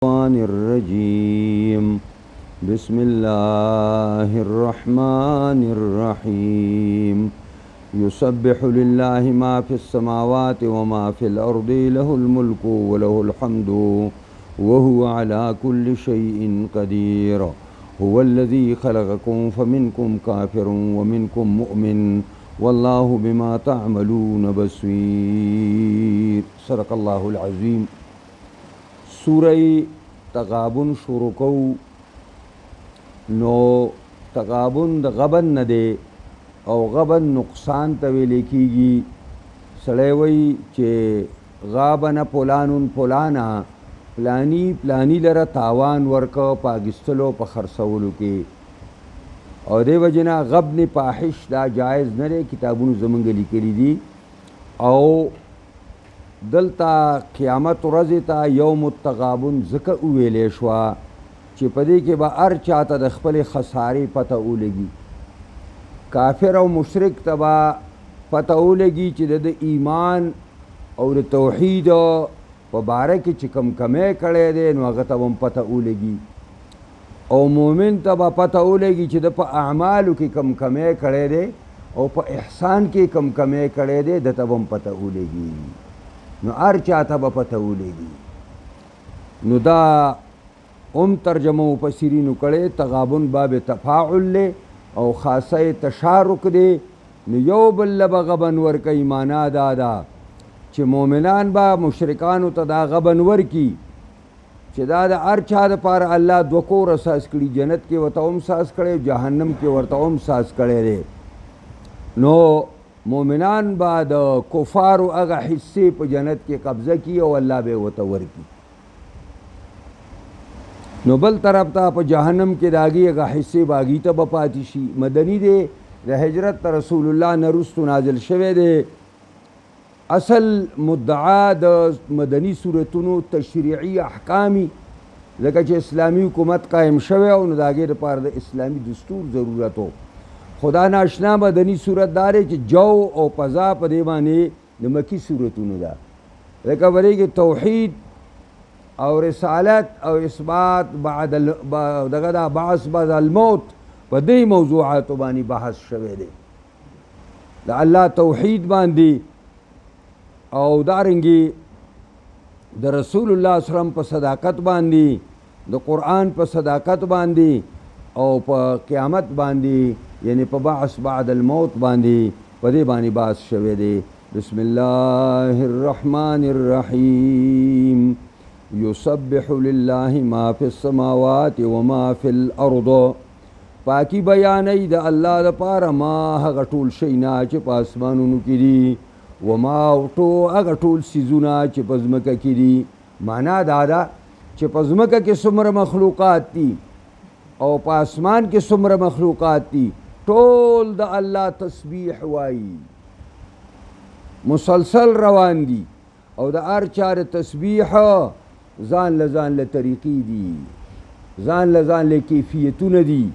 الشيطان الرجيم بسم الله الرحمن الرحيم يسبح لله ما في السماوات وما في الأرض له الملك وله الحمد وهو على كل شيء قدير هو الذي خلقكم فمنكم كافر ومنكم مؤمن والله بما تعملون بصير صدق الله العظيم. سورہ تغابن شروع کو نو تغابن د غبن نه دی او غبن نقصان ته ویل کیږي. سړی وایي چې غابن فلانون فلانا پلانی پلانی لره تاوان ورکه په اګستلو په خرڅولو کې او دې وجې نه غبن فاحش دا جایز نه دی. کتابونو زمونږ لیکلي دي او دلته قیامت ورځې ته یوم التغابن ځکه وویلی شوه چې په دې کې به هر چاته د خپلې خسارې پته ولګي. کافر او مشرک ته به پته ولګي چې د ایمان او د توحید په باره کې چې کم کمی کړی دی نو هغه ته به هم پته ولګي او مؤمن ته به پته ولګي چې د په اعمالو کې کم کمی کړی دی او په احسان کې کم کمی کړی دی د ته به هم پته ولګي نو هر چاته به پته ولګي. نو دا ام ترجمه مفسرینو کړی تغابن باب تفاعل دی او خاصه تشارک دی. نو یو بل له به غبن ورکوي. معنا دا ده چې مؤمنان به مشرکانو ته دا غبن ورکي چې دا د هر چا دپاره الله دوه کوره ساز کړي. جنت کې ورته هم ساز کړی جهنم کې ورته هم ساز کړی دی. نو مومنان با د کفارو هغه حصے په جنت کې قبضه کی او الله به ورته ورکي. نو بل طرف ته په جهنم کې د هغې هغه حصے به هغې ته به پاتې شي. مدني دی د هجرت ته رسول الله نه وروستو نازل شوی دی. اصل مدعا د مدني صورتونو تشریعي احکامي ځکه چې اسلامي حکومت قایم شوی او نو د هغې دپاره د اسلامي دستور ضرورت و. خدا ناشنا مدنی صورت داره چې جو او پزا په دې باندې د مکی صورتونو ده. لکه ورې کې توحید او رسالت او اثبات بعد دغه دا بعث بعد الموت په دې موضوعاتو باندې بحث شوی دی. د الله توحید باندې او دارنګې د رسول الله صلی الله علیه وسلم په صداقت باندې د قرآن په صداقت باندې او په قیامت باندې یعنی په بعث بعد الموت باندې په دې باندې بحث شوی دی. بسم الله الرحمن الرحیم یسبح لله ما فی السماوات وما فی الارض. پاکی بیانوي د الله دپاره ما هغه ټول شی نه چې په اسمانونو کې دي وما هغه ټول څیزونه چې په ځمکه کې دي. معنا دا ده چې په ځمکه کې څومره مخلوقات دي او په اسمان کې څومره مخلوقات دي ټول د الله تسبیح وایي مسلسل روان دي او د هر چا د تسبیح ځان له طریقې دي ځان له کیفیتونه دي.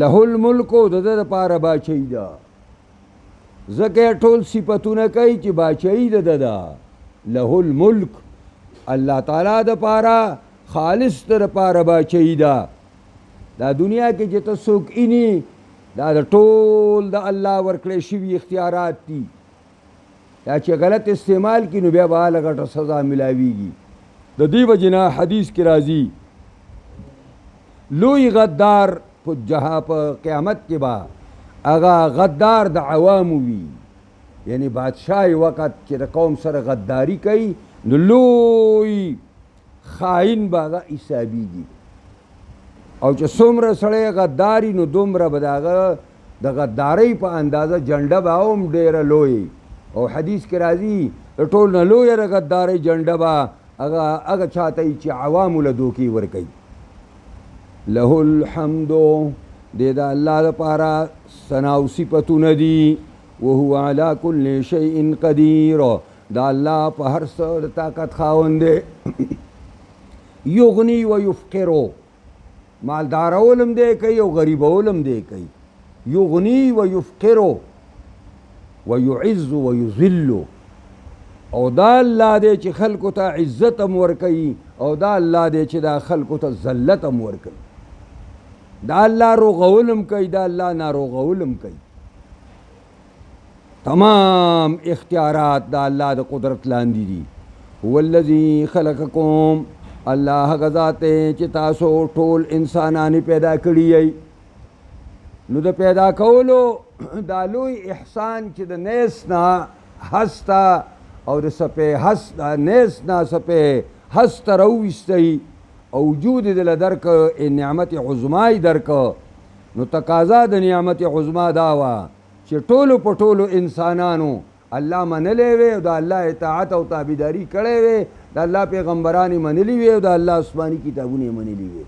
له الملک د ده دپاره باچهي ده ځکه ټول صفتونه کوي چې باچهي د ده ده. له الملک الله تعالی دپاره خالص در پاره باچهي ده. دا دنیا کې چې ته څوک اینی دا د ټول د الله ورکړی شوي اختیارات دي. دا چې غلط استعمال کړي نو بیا به هله غټه سزا میلاویږي. د دې وجې نه حدیث کې راځي لوی غدار په قیامت کې به هغه غدار د عوامو وي. یعنی بادشاهی وقت چې د قوم سره غداری کوي نو لوی خائن به هغه حسابیږي او چې څومره سړی غداري نو دومره به د هغه د غدارۍ په اندازه جنډه به هم ډېره لوی او حدیث کې راځي د ټول نه لویه د غدارۍ جنډه به هغه چاته یي چې عوامو له دوکې ورکوي. له الحمد دې د الله دپاره ثنا او صفتونه دي. وهو على كل شيء قدیر دا الله په هر څه د طاقت خاوند دی. یغنی و یفقرو مالدارولم دی کوي او غریبولم دی کوي. یغنی و یفقرو و یعز و یذل او دا الله دی چې خلکو ته عزت هم ورکوي او دا الله دی چې دا خلکو ته ذلت هم ورکوي، دا الله روغولم کوي، دا الله ناروغولم کوي. تمام اختیارات دا الله د قدرت لاندې دي. هو الذي خلقکم، الله هغه ذات دی چې تاسو ټول انسانان پیدا کړي یئ. نو د پیدا کولو دا لوی احسان چې د نیس نه هسته او د سپې هست نیس نه سپې هسته راوویستی او وجود دې له درکه نعمت عظما یې درکه. نو تقاضا د نعمت عظما دا وه چې ټولو په ټولو انسانانو الله منلی وی او د الله اطاعت او تابعداري کړی وی، د الله پیغمبران یې منلي وی او د الله آسماني کتابونه یې منلي وی.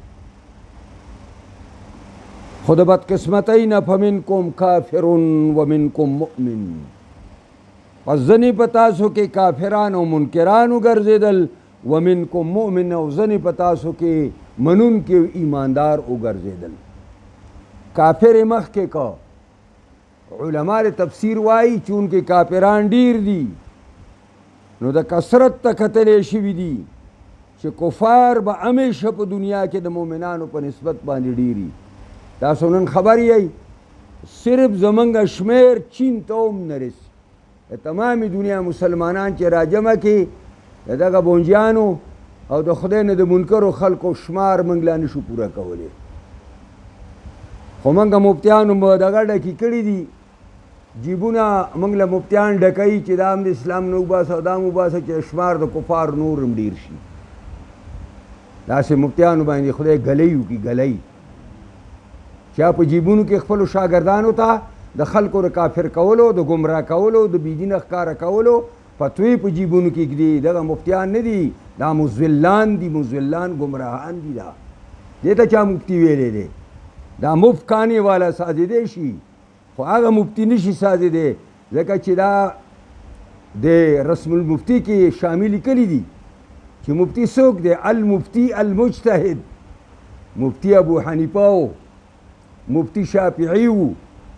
خو د بدقسمتۍ نه فمنکم کافر ومنکم مؤمن، پس ځنې په تاسو کې کافران او منکران وګرځېدل، ومنکم مؤمن او ځنې په تاسو کې منونکي او ایماندار وګرځېدل. کافر یې مخکې که علما تفسیر وایي چونکې کافران ډیر دي نو د کثرت ته کتلی شوي دي چې کفار به همیشه په دنیا کې د مؤمنانو په نسبت باندې ډیري. تاسو نن خبر یئ صرف زمونږ شمیر چین ته هم نه رسي. تمامي دنیا مسلمانان چې راجمع کړي د دغه بونجیانو او د خدای نه د منکرو خلکو شمار موږ لا نشو پوره کولی. خو موږ مفتیانو به دغه ډکي کړي دي، جیبونه موږ له مفتیان ډکوي چې دا هم د اسلام نه وباسه او دا هم وباسه چې شمار د کفار نور هم ډېر شي. داسې مفتیانو باندې خدای ګلی وکړي، ګلی چې په جیبونو کې خپلو شاګردانو ته د خلکو د کافر کولو، د ګمراه کولو، د بېدینه ښکاره کولو فتوی په جیبونو کې ږدي. دغه مفتیان نه دي، دا مزولان دي، مزولان ګمراهان دي. دا دې ته چا مفتی ویلی دی؟ دا مفت کانې والا سازېدی شي خو هغه مفتی نشي سازېدی ځکه چې دا د رسم المفتی کې شامل لیکلي دي چې مفتی څوک دی؟ المفتی المجتهد. مفتی ابو حنیفه و، مفتی شافعی و،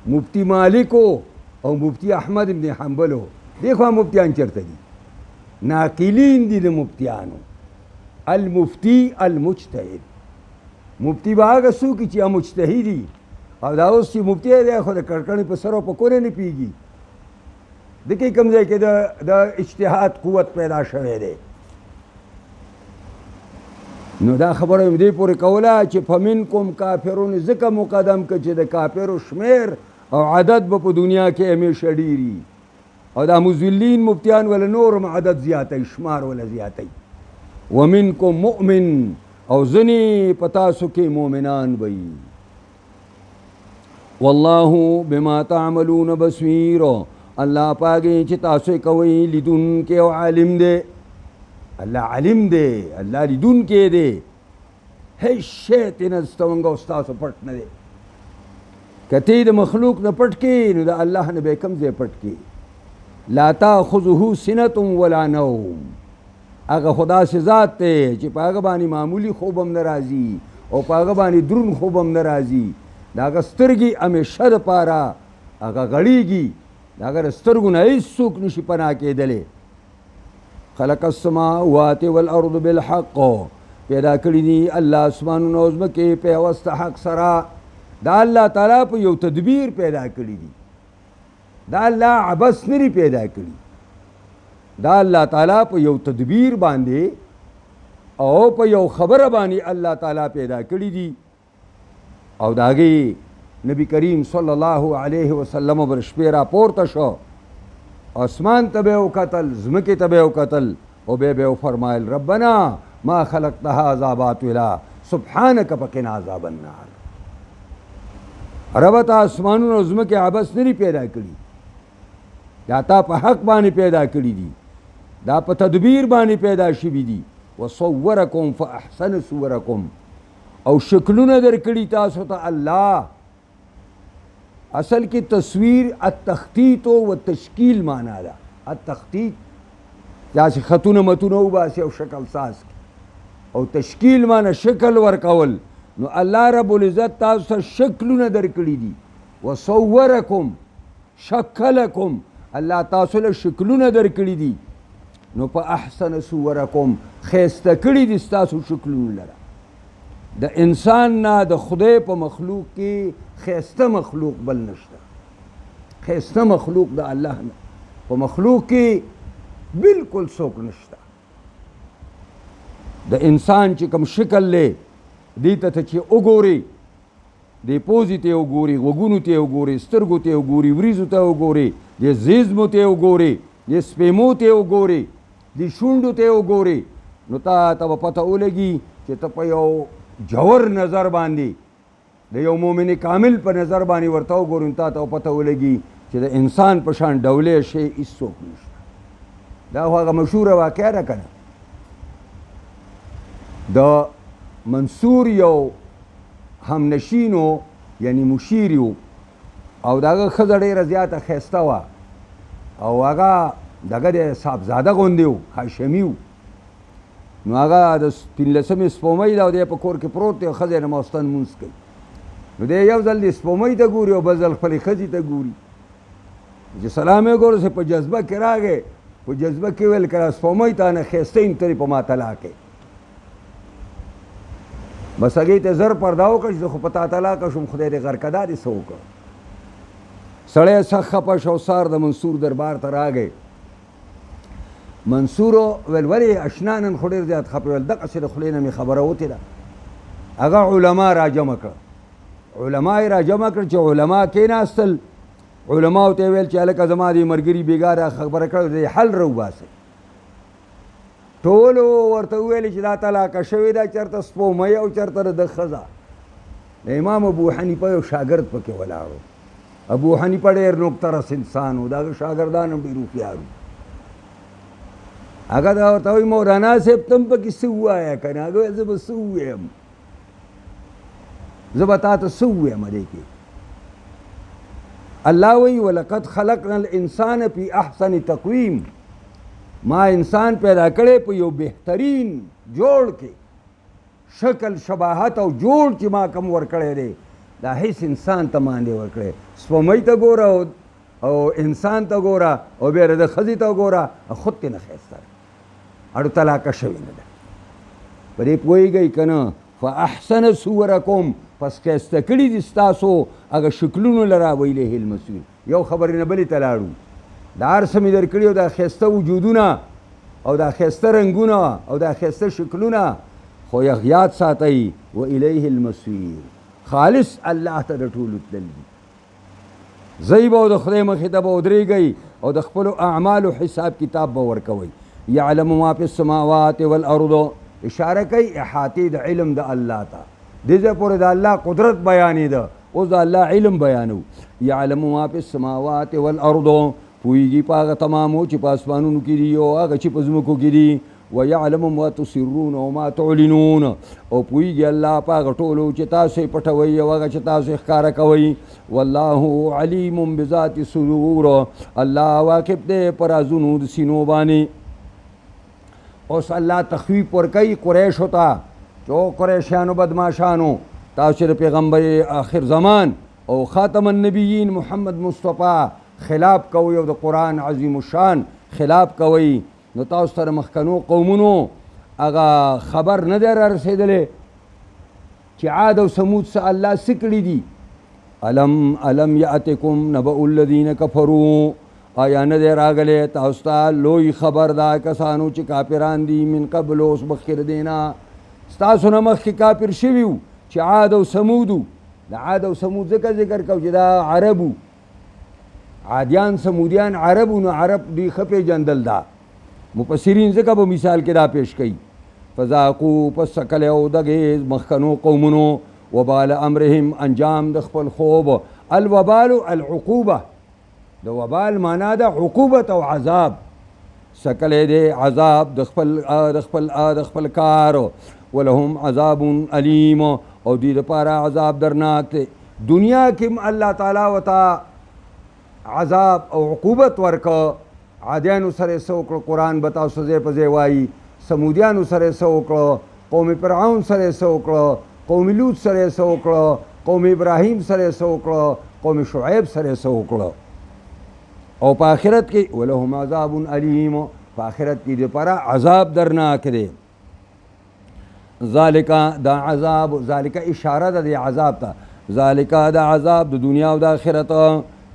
مفتی مالک و او مفتی احمد ابن حنبل و. دې خوا مفتیان چېرته دي؟ ناقلین دي د مفتیانو. المفتی المجتهد، مفتی به هغه څوک چې مجتهدي او دا اوس چې مفتی دی خو د کړکڼې په سر او په کورې نه پیږي. د کې کوم ځای کې د اجتهاد قوت پیدا شوی دی. نو دا خبره مې دې پورې کوله چې فمنکم کافرون ځکه مقدم که چې د کافرو شمیر او عدد به په دنیا کې همیشه ډېري او دا مذلین مفتیان ولا نور هم عدد زیاتی، شمار ولا زیاتی. ومنکم مؤمن او ځنې په تاسو کې مؤمنان وي. والله بما تعملون بصیر، الله پاګې چې تاسو کوئ لیدونکی او عالم دی. الله عالم دی، الله لیدونکی دی. هیڅ شی ترې ستونګ او ستاسو پټ نه دی. که ته د مخلوق نه پټ کړې نو د الله نه به کوم ځای پټ کړې؟ لا تاخذه سنة ولا نوم، هغه خدا سے ذات دی چې په هغه باندې معمولی خوب هم نه راځي او په هغه باندې دروند خوب هم نه راځي. د هغه سترګې همیشه دپاره هغه غړېږي، د هغه د سترګو نه هېڅوک نشي پناه کېدلی. خلق السماوات والارض بالحق، پیدا کړي دي الله اسمانونه او ځمکې په پیوسته حق سره. دا الله تعالی په یو تدبیر پیدا کړي دي، دا الله عبث نه پیدا کړي. دا الله تعالی په یو تدبیر باندې او په یو خبره باندې الله تعالی پیدا کړي دي. او د هغې نبی کریم صلی الله علیه وسلم به شپې راپورته شو، اسمان ته به یې وکتل، ځمکې ته به یې وکتل او بیا به یې وفرمایل ربنا ما خلقت هذا باطلا سبحانک فقنا عذاب النار. ربه ته اسمانونه او ځمکې عبث نه پیدا کړي، دا تا په حق باندې پیدا کړي دي، دا په تدبیر باندې پیدا شوي دي. وصورکم فاحسن صورکم، او شکلونه در کړي تاسو ته الله. اصل کې تصویر التخطیط و تشکیل معنا ده. التخطیط داسې خطونه متونه وباسي او شکل ساز کړي، او تشکیل معنا شکل ورکول. نو الله رب العزت تاسو ته شکلونه در کړي دي. وصورکم شکلکم، الله تاسو له شکلونه در کړي دي. نو په احسن صورکم ښایسته کړي دي ستاسو شکلونه لره. د انسان نه د خدای په مخلوق کې ښایسته مخلوق بل نشته. ښایسته مخلوق د الله نه په مخلوق کې بالکل څوک نشته. د انسان چې کوم شکل دی دې ته چې وګوري، دې پوزې ته وګوري، غوږونو ته وګوري، سترګو ته وګوري، وریځو ته وګوري، دې زیزمو ته وګوري، دې سپیمو ته وګوري، دې شونډو ته وګوري، نو تا ته به پته ولګي چې ته په یو جوور نظر باندې د یو مؤمن کامل په نظر باندې ورته وګورې، نو تا ته پته ولګي چې د انسان په شان ډولې شی هېڅوک نشته. دا خو هغه مشهوره واقعه ده که نه، د منصور یو همنشینو یعنی مشیر و او د هغه ښځه ډېره زیاته ښایسته وه او هغه دغه د صاحبزاده غوندې و، هاشمي و. نو هغه د 15مې سپومۍ ده او دی په کور کې پروت دی او ښځه یې نماستن لمونځ کوي. نو دی یو ځل د سپومۍ ته ګوري او بل ځل خپلې ښځې ته ګوري. چې سلام یې وګورو په جذبه کې راغی، په جذبه کې ویل که سپومۍ ته نه ښایسته یم ترې په ما طلاق یې. بس هغې ته زر پرده وکړه چې زه خو په تا طلاقه شوم، خدای دې غرقه دا دې څه وکړه. سړی سخت خفه شو، سار د منصور دربار ته راغی. منصور ویل ولې اشنا نن خو ډېر زیات خفه ویل دغسې د خولې نه مې خبره وتې ده. هغه علما راجمع کړه، علما یې راجمع کړه چې علما کېناستل. علماو ته یې ویل چې هلکه زما دې ملګري بېګا را خبره کړې دې حل راوباسئ. ټولو ورته وویل چې دا طلاقه شوې ده، چېرته سپومۍ او چېرته د ښځه. د امام ابو حنیفه یو شاګرد پکې ولاړ و. ابو حنیفه ډېر نوکترس انسان و، د هغه شاګردان هم ډېر هوښیار وو. هغه دا ورته وایي مولانا صاحب ته هم پکې څه ووایه که نه. هغه ویل زه به څه ووایم، زه به تا ته څه ووایم دې کې. الله وایي ولقد خلقنا الانسان فی احسن تقویم، ما انسان پیدا کړی په یو بهترین جوړ کې، شکل شباهت او جوړ چې ما کوم ورکړی دی دا هیڅ انسان ته ما نه ورکړی. سپومۍ ته ګوره او انسان ته ګوره او بیا د ښځې ته ګوره، خود ترې نه ښایسته ده، اړو طلاقه شوې نه ده. په دې پوهېږئ که نه؟ فاحسن صورکم، پس ښایسته کړي دي ستاسو هغه شکلونو لره ویلیه المصیر. یو خبرې نه بلې ته لاړو، دا هر څه مې درکړي او دا ښایسته وجودونه او دا ښایسته رنګونه او دا ښایسته شکلونه، خو یاد ساتئ والیه المصیر، خالص الله ته د ټولو تلل دي. ځئ به او د خدای مخې ته به ودرېږئ او د خپلو اعمالو حساب کتاب به ورکوئ. یعلم ما فی السماوات والارض، اشاره کوي احاطې د علم د الله ته. دې ځای پورې د الله قدرت بیانېده، اوس د الله علم بیانو. یعلم ما فی السماوات والارض، پوهېږي په هغه تمامو چې په اسمانونو کې دي او هغه چې په ځمکو کې دي. ویعلم ما تسرون وما تعلنون، او پوهېږي الله په هغه ټولو چې تاسو یې پټوئ او هغه چې تاسو یې ښکاره کوئ. والله علیم بذات الصدور، الله واقف دی په رازونو د سینو باندې. اوس الله تخویف ورکوي قریشو ته چې او قریشیانو بدماشانو، تاسو چې د پیغمبر آخر زمان او خاتم النبیین محمد مصطفی خلاف کوئ او د قرآن عظیم الشان خلاف کوئ، نو تاسو ته د مخکنو قومونو هغه خبر نه دی را رسېدلی چې عاد او ثمود څه الله څه کړي دي. الم یأتکم نبأ الذین کفروا، آیا نه دی راغلی تاسو ته لوی خبر دا کسانو چې کافران دي من قبل، اوس مخکې د دې نه ستاسو نه مخکې کافر شوي وو چې عاد او ثمود وو. د عاد او ثمود ځکه ذکر کوو چې دا عرب وو، عادیان ثمودیان عرب وو، نو عرب دوی ښه پېژندل دا. مفسرین ځکه به مثال کې دا پیش کوي فذاقوا، پس څکلی او دغې مخکنو قومونو وبال امرهم، انجام د خپل خوب. الوبال العقوبه، د وبال معنا ده عقوبت او عذاب. څکلی دی عذاب د خپل کار. ولهم عذاب علیم، او دوی دپاره عذاب درناک دی. دنیا کې الله تعالی ورته عذاب او عقوبت ورکه. عادیانو سره یې څه وکړه، قرآن به تاسو ځای په ځای وایي. سمودیانو سره یې څه وکړه، قوم فرعون سره یې څه وکړه، قوم لوط سره یې څه وکړه، قوم ابراهیم سره یې څه وکړه، قوم شعیب سره یې څه وکړه. او په آخرت کې ولهم عذاب علیم، په آخرت کې دپاره عذاب درناک دی. ذالک دا عذاب، ذالک اشاره ده د عذاب ته، ذالک دا عذاب د دنیا او د آخرت،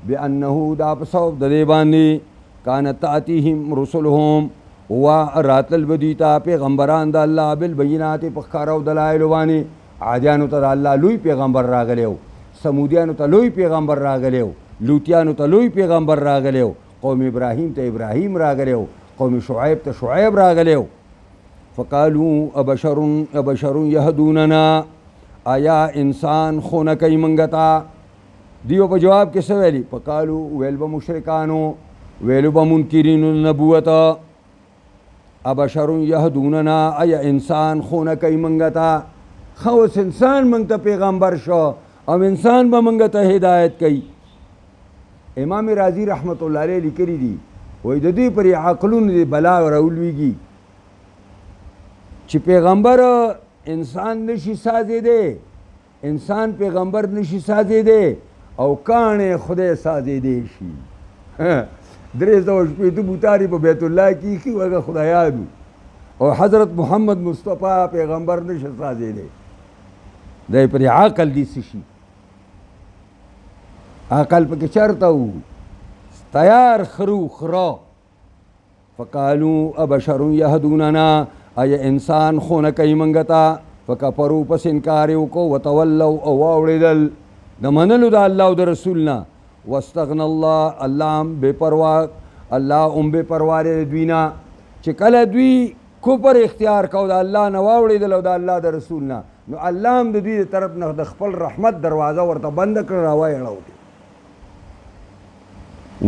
بانه دا په سبب د دې باندې کانت تاتیهم رسلهم و راتل بدیتا پیغمبران د الله بالبینات په ښکاره او دلایلو باندې. عادیانو ته د الله لوی پیغمبر راغلی و، سمودیانو ته لوی پیغمبر راغلی و، لوطیانو ته لوی پیغمبر راغلی و، قوم ابراهیم ته ابراهیم راغلی و، قوم شعیب ته شعیب راغلی و. فقالو ابشر یهدوننا، آیا انسان خونه کوي منګه ته؟ دیو په جواب کې څه ویلي؟ فقالو ویل به مشرکانو، ویلو به منکرین النبوت، ابشر یهدوننا، آیا انسان خونه کوي منګه ته؟ خو اوس انسان منګ ته پیغمبر شو او انسان به منګه ته هدایت کوي. امام رازی رحمت الله علیه لیکلی دي، وایي د دې پرې عقلونه د بلا راولویږي چې پیغمبر انسان نشي سازېدی، انسان پیغمبر نشي سازېدی او کاڼې خدای سازېدی شي. 300 بوتاري په بیت الله کې ایښي و، هغه خدایان او حضرت محمد مصطفی پیغمبر نشي سازېدی. دی پرې عقل دي څه شي؟ عقل پکې چرته و؟ تیار خرو خره. فقالو ابشر یهدوننا، آیا انسان خونه کوي منګه ته؟ فکفرو پس انکار یې وکړو، وتولو او واوړېدل د منلو د الله او د رسول نه. واستغنى الله، الله هم بې پروا، الله هم بې پروا دی د دوی نه. چې کله دوی کفر اختیار کو د الله نه واوړېدل او د الله د رسول نه، نو الله هم د دوی د طرف نه د خپل رحمت دروازه ورته بنده کړه، راوایړو دی.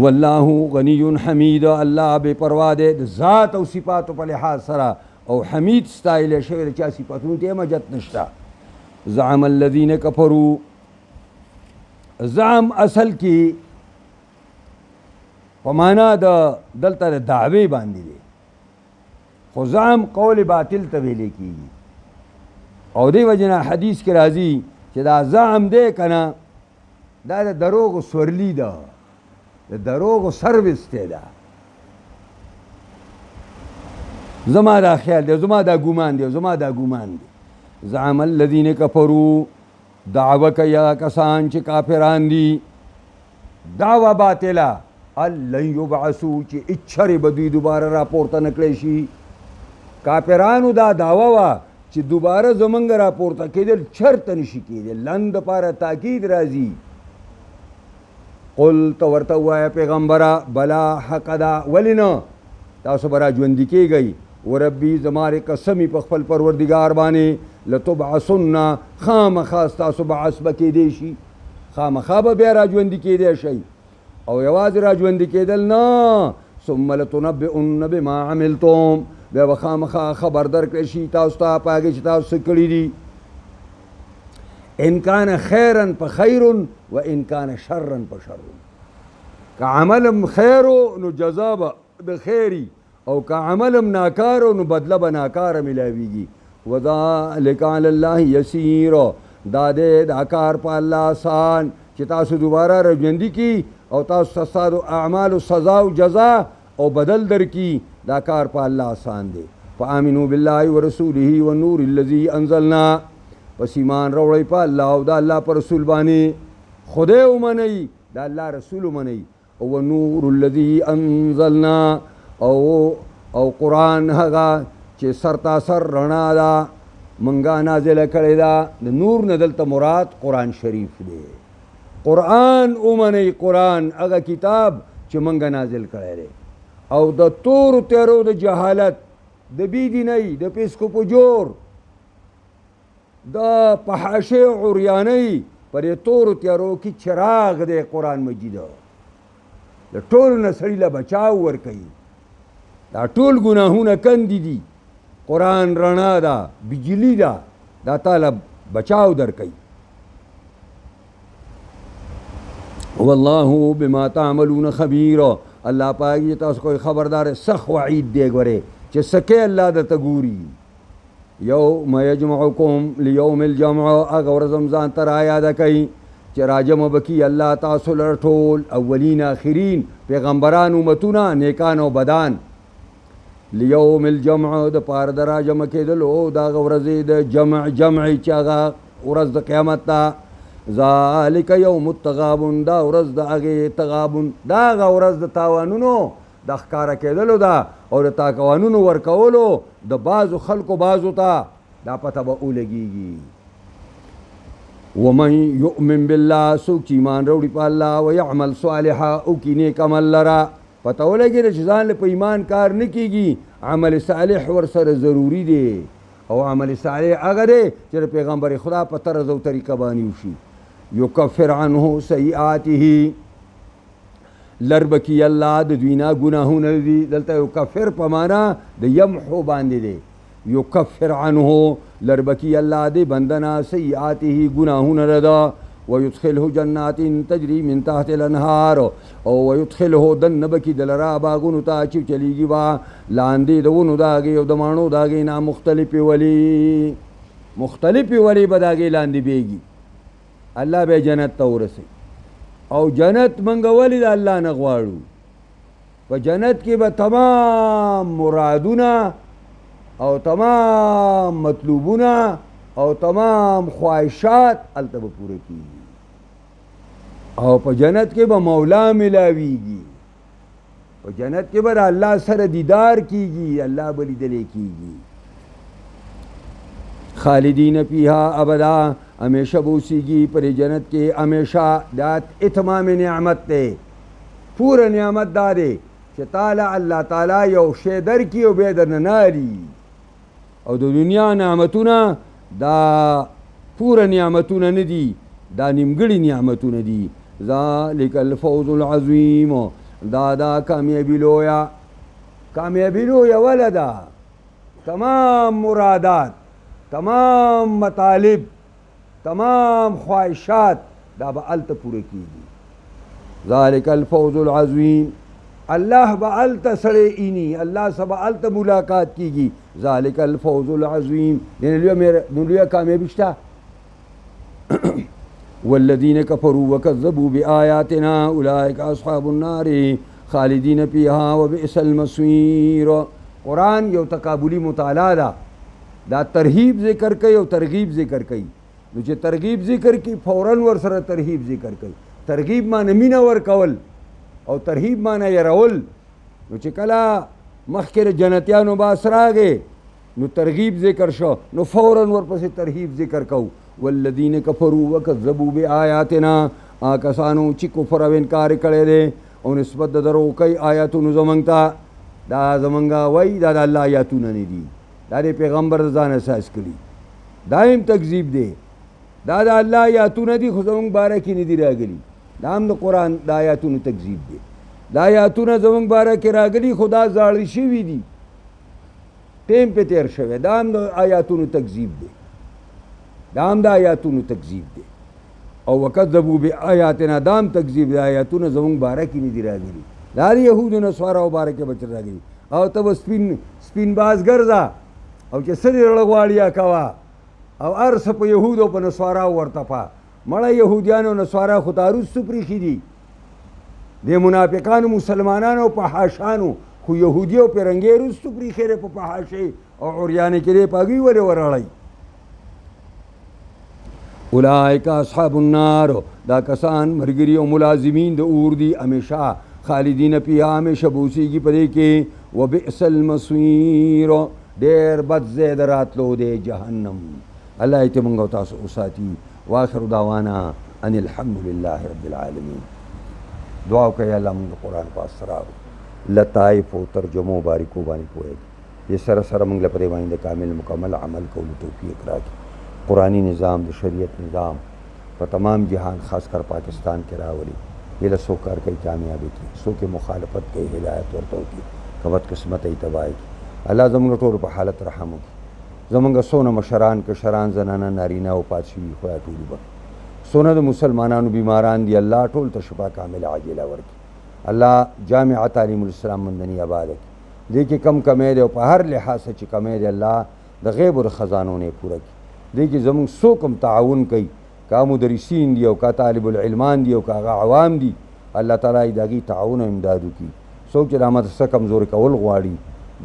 والله غنی حمید، الله بې پروا دی د ذات او صفاتو په لحاظ سره، او حمید ستایلی شوی د چا صفاتونو ته یې مجت نشته. زعم الذین کفروا، زعم اصل کې په معنا د دلته د دعوې باندې دی، خو زعم قول باطل ته ویلی کېږي. او دې وجې نه حدیث کې راځي چې دا زعم دی که نه، دا د دروغو سورلي ده، د دروغو سروس دی. ده زما دا خیال دی، زما دا ګمان دی، زما دا ګمان دی. زعم الذین کفروا، دعوه کوي هغه کسان چې کافران دي، دعوه باطله، لن یبعثوا، چې اچرې به دوی دوباره راپورته نه کړی شي. کافرانو دا دعوه وه چې دوباره زمونږ راپورته کېدل چرته نشي کېدل. لن دپاره تاکید راځي. قل ته ورته ووایه پیغمبره، بلا حق ده، ولې نه؟ تاسو به را ژوندي کېږئ. وربي زمارې قسمي په خپل پروردګار باندې، لتبعثن، خامخا ستاسو بعث به کېدی شي، خامخا به بیا را ژوندي کېدی شئ. او یوازې را ژوندي کېدل نه، ثم لتنبئن بما عملتم، بیا به خامخا خبر درکړی شي تاسو ته په هغې چې تاسو څه کړي دي. ان کان خیرا فخیر و ان کان شرا فشر، که عملم خیرو نو جزا به د خیری، او که عملم ناکارو نو بدله به ناکاره ملاویږي. وذلک علی الله یسیر، دا دی دا کار په الله آسان چې تاسو دوباره راژوندي کي او تاسو ستاسو اعمالو سزا او جزا او بدل درکي. دا کار په الله آسان دی. فآمنوا بالله ورسوله والنور الذي انزلنا، پس ایمان راوړئ په الله او د الله په رسول باندې. خدای ومنئ، د الله رسول ومنئ. او نور الذي انزلنا، او قرآن هغه چې سرتاسر رڼا ده منګه نازله کړې ده. د نور نه دلته مراد قرآن شریف دی. قرآن ومنئ، قرآن هغه کتاب چې منګه نازل کړی دی. او د تورو تیرو د جهالت، د بېدینۍ، د پیسکو په جور، د فحاشۍ عریانۍ، پر دې تورو تیارو کې چراغ دی قرآن مجید. د ټولو نه سړي له بچاو ورکوي. دا ټول ګناهونه کندې دي، قرآن رڼا ده، بجلی ده، دا تاله بچاو درکوي. والله بما تعملون خبیر، الله پاک چې تاسو کوئی خبردار. سخت وعید دی ګورې چې سکه الله درته ګوري. یوم یجمعکم لیوم الجمع، هغه ورځ هم ځان ته رایاده کوي چې راجمع به کي الله تاسو لره ټول، اولین آخرین، پیغمبران، امتونه، نیکان او بدان. لیوم الجمع د پاره د راجمع کېدلو د هغه ورځې د جمع چې هغه ورځ د قیامت ده. ذالک یوم التغابن دا ورځ د هغې تغابن دا هغه ورځ د تاوانونو د ښکاره کېدلو ده او د تاوانونو ورکولو د بعضو خلکو بعضو ته دا پته به ولګېږي. ومن یؤمن بالله څوک چې ایمان راوړي په الله ویعمل صالحا وکړي نیک عمل لره پته ولګېده چې ځان له په ایمان کار نه کېږي عمل صالح ورسره ضروري دی او عمل صالح هغه دی چې د پیغمبر خدا په طرز او طریقه باندې وشي. یکفر عنه سیئاته لربکی الله د دوی نه ګناهونه دي. دلته یکفر په معنا د یمحو باندې دی. یکفر عنه لربکی الله د بندنا سیئاته ګناهونه ردا ويدخله جنات تجري من تحت الانهار او ويدخله دنبکی دلرا باغونو ته چې چلیږي با لاندې د ونو داږي او د ماڼو داږي نه مختلفې ولی به داږي لاندې بیږي الله به جنت ته ورسي. او جنت منګه ولې د الله نه غواړو په جنت کې به تمام مرادونه او تمام مطلوبونه او تمام خواهشات هلته به پوره کېږي او په جنت کې به مولا ملاویږي. په جنت کې به د الله سره دیدار کېږي الله به لیدلی کېږي. خالدین فیها ابدا ہمیشہ بوسیږي پر جنت کې ہمیشہ دا اتمام نعمت دی پوره نعمت دا دی چې تعالی الله تعالی یو شی درکړي او بیا درنه نه اړي او د دنیا نعمتونه دا پوره نعمتونه نه دي دا نیمګړي نعمتونه دي. ذالک الفوز العظیم دا کامیابی لویه ولده تمام مرادات تمام مطالب تمام خواہشات دا به هلته پوره کېږي. ذالک الفوز العظیم الله به هلته سړی اینی الله سره به هلته ملاقات کېږي. ذالک الفوز العظیم یعنی لویه کامیابي شته. والذین کفروا وکذبوا بآیاتنا اولئک اصحاب النار خالدین فیها وبئس المصیر. قرآن یو تقابلی مطالعه ده دا ترهیب ذکر کوي او ترغیب ذکر کوي. نو چې ترغیب ذکر کوي فوراً ورسره ترهیب ذکر کوي. ترغیب معنی مینه ورکول او ترهیب معنی یرول. نو چې کله مخکې د جنتیانو باس راغې نو ترغیب ذکر شو نو فوراً ورپسې ترهیب ذکر کوو. والذین کفروا وکذبوا بآیاتنا کسانو چې کفر او انکار کړی دی او نسبت د درو کوي آیاتونو زمونږ ته دا زمونږ وایي دا د الله آیاتونه نه دي دا د پیغمبر ځان اساس کړي دایم تکذیب دی دا د الله آیاتونه دي خو زمونږ باره کې نه دي راغلي دا هم د قرآن د آیاتونو تکذیب دی. دا آیاتونه زمونږ باره کې راغلي خو دا زاړه شوي دي ټیم پې تېر شوی دا هم د آیاتونو تکذیب دی او وکذبوا بآیاتنا دا هم تکذیب دی آیاتونه زمونږ باره کې نه دي راغلي دا د یهودو نصاراو باره کې بچ راغلي. او ته به سپین باز ګرځه او چې څه دې زړه غواړي یا کوه او هر څه په یهودو په نصاراو ورته په مړه یهودیانو نصارا خو تا وروستو پرېښي دي د منافقانو مسلمانانو په حاشانو خو یهودي او پیرنګې وروستو پرېښی دی په حاشې او عریانې کې دی په هغوی ولې ورړی. اولئک اصحاب النار دا کسان مرګري او ملازمین د اور دي همیشه خالدین فیها همیشه بوسیږي په دې کې وبئس المصیر ډېر بد ځای د راتلو دی جهنم. الله یې ته موږ او تاسو وساتي. واخر دعوانا ان الحمد لله رب العالمین. دعا وکړئ الله موږ د قرآن په اسرارو لطایف او ترجمو باریکو باندې پوهېږي دې سره سره موږ له په دې باندې د کامل مکمل عمل کولو توفیق راکړي. قرآنی نظام د شریعت نظام په تمام جهان خاص کر پاکستان کې راولي. هیله څوک کار کوي کامیابي کړي څوک مخالفت کوي هدایت ورته وکړي که بدقسمتۍ تباه کړي. الله زموږ ټولو په حالت رحم وکړي. زمونږ څونه مشران کشران زنانه نارینه او پات شوي خو یا ټولو به څونه د مسلمانانو بیماران دي الله ټول ته شفا کامله عاجله ورکړي. الله جامع تعلیم الاسلام مندني آباد کړي. دې کې کم کمی دی او په هر لحاظ چې کمی دی الله د غیب او د خزانو نه پوره کړي. دې کې زمونږ څوک هم تعاون کوي که مدرسین دي او که طالب العلمان دي او که هغه عوام دي الله تعالی یې د هغوی تعاون او امداد وکړي. څوک چې دا مدرسه کمزورې کول غواړي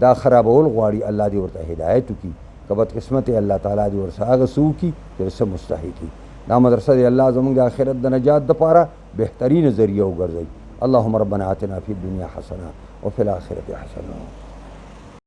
دا خرابول غواړي الله دې ورته هدایت وکړي که بدقسمت الله تعالی دې ورسره هغه څه وکړي چې څه مستحقي دا مدرسه دې الله زموږ د آخرت د نجات دپاره بهترینه ذریعه وګرځوي اللهم ربنا آتنا فی الدنیا حسنه وفي الآخرة حسنه